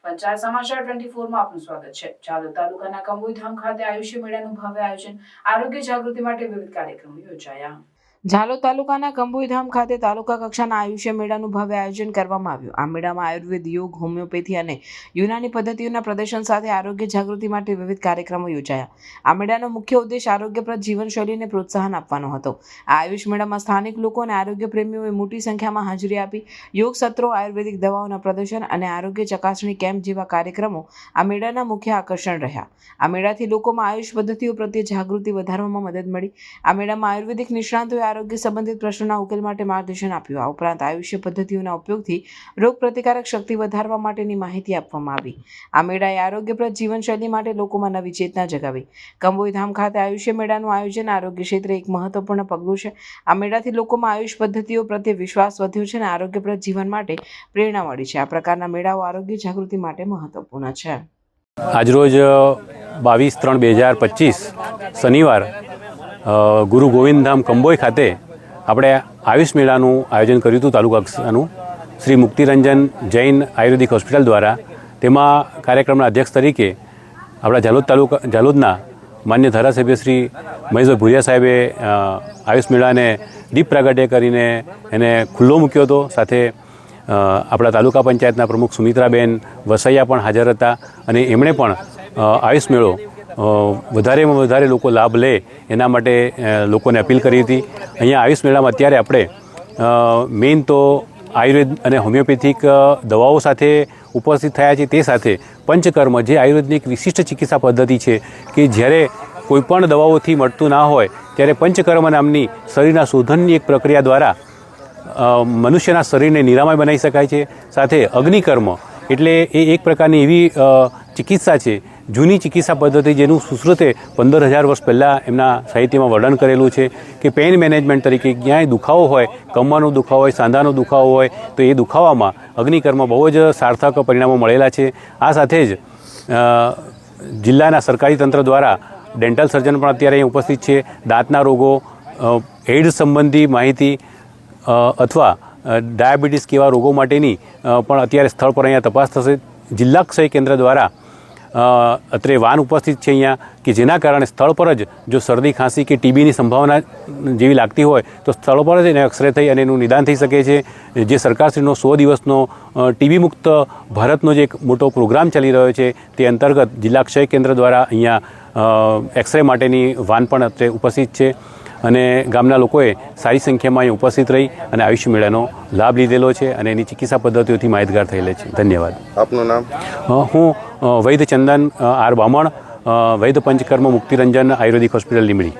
પંચાયત સમાચાર 24 માં આપનું સ્વાગત છે। ઝાલોદ તાલુકાના કંબોઈધામ ખાતે આયુષ્ય મેળાનું ભવ્ય આયોજન, આરોગ્ય જાગૃતિ માટે વિવિધ કાર્યક્રમો યોજાયા। ઝાલોદ તાલુકાના કંબોઈધામ ખાતે તાલુકા કક્ષાના આયુષ્ય મેળાનું ભવ્ય આયોજન કરવામાં આવ્યું। આ મેળામાં આયુર્વેદ, યોગ, હોમિયોપેથી અને યુનાની પદ્ધતિઓના પ્રદર્શન સાથે આરોગ્ય જાગૃતિ માટે વિવિધ કાર્યક્રમો યોજાયા। આ મેળાનો મુખ્ય ઉદ્દેશ આરોગ્યપ્રદ જીવનશૈલીને પ્રોત્સાહન આપવાનો હતો। આ આયુષ મેળામાં સ્થાનિક લોકો અને આરોગ્ય પ્રેમીઓએ મોટી સંખ્યામાં હાજરી આપી। યોગ સત્રો, આયુર્વેદિક દવાઓના પ્રદર્શન અને આરોગ્ય ચકાસણી કેમ્પ જેવા કાર્યક્રમો આ મેળાના મુખ્ય આકર્ષણ રહ્યા। આ મેળાથી લોકોમાં આયુષ પદ્ધતિઓ પ્રત્યે જાગૃતિ વધારવામાં મદદ મળી। આ મેળામાં આયુર્વેદિક નિષ્ણાતોએ આરોગ્ય સંબંધિત પ્રશ્નોના ઉકેલ માટે માર્ગદર્શન આપ્યું। આ ઉપરાંત આયુષ્ય પદ્ધતિઓના ઉપયોગથી રોગ પ્રતિકારક શક્તિ વધારવા માટેની માહિતી આપવામાં આવી। આ મેળાએ આરોગ્યપ્રદ જીવનશૈલી માટે લોકોમાં નવી ચેતના જગાવી। કંબોઈધામ ખાતે આયુષ્ય મેળાનું આયોજન આરોગ્ય ક્ષેત્રે એક મહત્વપૂર્ણ પગલું છે। આ મેળાથી લોકોમાં આયુષ પદ્ધતિઓ પ્રત્યે વિશ્વાસ વધ્યો છે અને આરોગ્યપ્રદ જીવન માટે પ્રેરણા મળી છે। આ પ્રકારના મેળાઓ આરોગ્ય જાગૃતિ માટે મહત્વપૂર્ણ છે। આજરોજ 22/3/2025 શનિવાર ગુરુ ગોવિંદધામ કંબોઈ ખાતે આપણે આયુષ મેળાનું આયોજન કર્યું હતું તાલુકા કક્ષાનું શ્રી મુક્તિરંજન જૈન આયુર્વેદિક હોસ્પિટલ દ્વારા। તેમાં કાર્યક્રમના અધ્યક્ષ તરીકે આપણા ઝાલોદના માન્ય ધારાસભ્ય શ્રી મહેશભાઈ ભુરિયા સાહેબે આયુષ મેળાને દીપ પ્રાગટ્ય કરીને એને ખુલ્લો મૂક્યો હતો। સાથે આપણા તાલુકા પંચાયતના પ્રમુખ સુમિત્રાબેન વસૈયા પણ હાજર હતા અને એમણે પણ આયુષ મેળો વધારેમાં વધારે લોકો લાભ લે એના માટે લોકોને અપીલ કરી હતી। અહીંયા આયુષ મેળામાં અત્યારે આપણે મેઇન તો આયુર્વેદ અને હોમિયોપેથિક દવાઓ સાથે ઉપસ્થિત થયા છે। તે સાથે પંચકર્મ, જે આયુર્વેદની એક વિશિષ્ટ ચિકિત્સા પદ્ધતિ છે કે જ્યારે કોઈપણ દવાઓથી મળતું ના હોય ત્યારે પંચકર્મ નામની શરીરના શોધનની એક પ્રક્રિયા દ્વારા મનુષ્યના શરીરને નિરામય બનાવી શકાય છે। સાથે અગ્નિકર્મ એટલે એ એક પ્રકારની એવી ચિકિત્સા છે, જૂની ચિકિત્સા પદ્ધતિ જેનું સુશ્રુતે 15,000 વર્ષ પહેલાં એમના સાહિત્યમાં વર્ણન કરેલું છે કે પેઇન મેનેજમેન્ટ તરીકે ક્યાંય દુખાવો હોય, કમરનો દુખાવો હોય, સાંધાનો દુખાવો હોય તો એ દુખાવામાં અગ્નિકર્મ બહુ જ સાર્થક પરિણામો મળેલા છે। આ સાથે જ જિલ્લાના સરકારી તંત્ર દ્વારા ડેન્ટલ સર્જન પણ અત્યારે અહીં ઉપસ્થિત છે। દાંતના રોગો, એઇડ્સ સંબંધી માહિતી અથવા ડાયાબિટીસ કેવા રોગો માટેની પણ અત્યારે સ્થળ પર અહીંયા તપાસ થશે। જિલ્લા ક્ષય કેન્દ્ર દ્વારા અત્રે વાન ઉપસ્થિત છે અહીંયા કે જેના કારણે સ્થળ પર જ જો શરદી, ખાંસી કે ટીબીની સંભાવના જેવી લાગતી હોય તો સ્થળ પર જ એને એક્સરે થઈ અને એનું નિદાન થઈ શકે છે। જે સરકારશ્રીનો 100 દિવસનો ટીબી મુક્ત ભારતનો જે એક મોટો પ્રોગ્રામ ચાલી રહ્યો છે તે અંતર્ગત જિલ્લા ક્ષય કેન્દ્ર દ્વારા અહીંયા એક્સરે માટેની વાન પણ અત્રે ઉપસ્થિત છે અને ગામના લોકોએ સારી સંખ્યામાં અહીં ઉપસ્થિત રહી અને આયુષ્ય મેળાનો લાભ લીધેલો છે અને એની ચિકિત્સા પદ્ધતિઓથી માહિતગાર થયેલા છે। ધન્યવાદ। આપનું નામ? હું વૈદ્ય ચંદન આર બામણ, વૈદ્ય પંચકર્મ મુક્તિરંજન આયુર્વેદિક હોસ્પિટલ લીંબડી।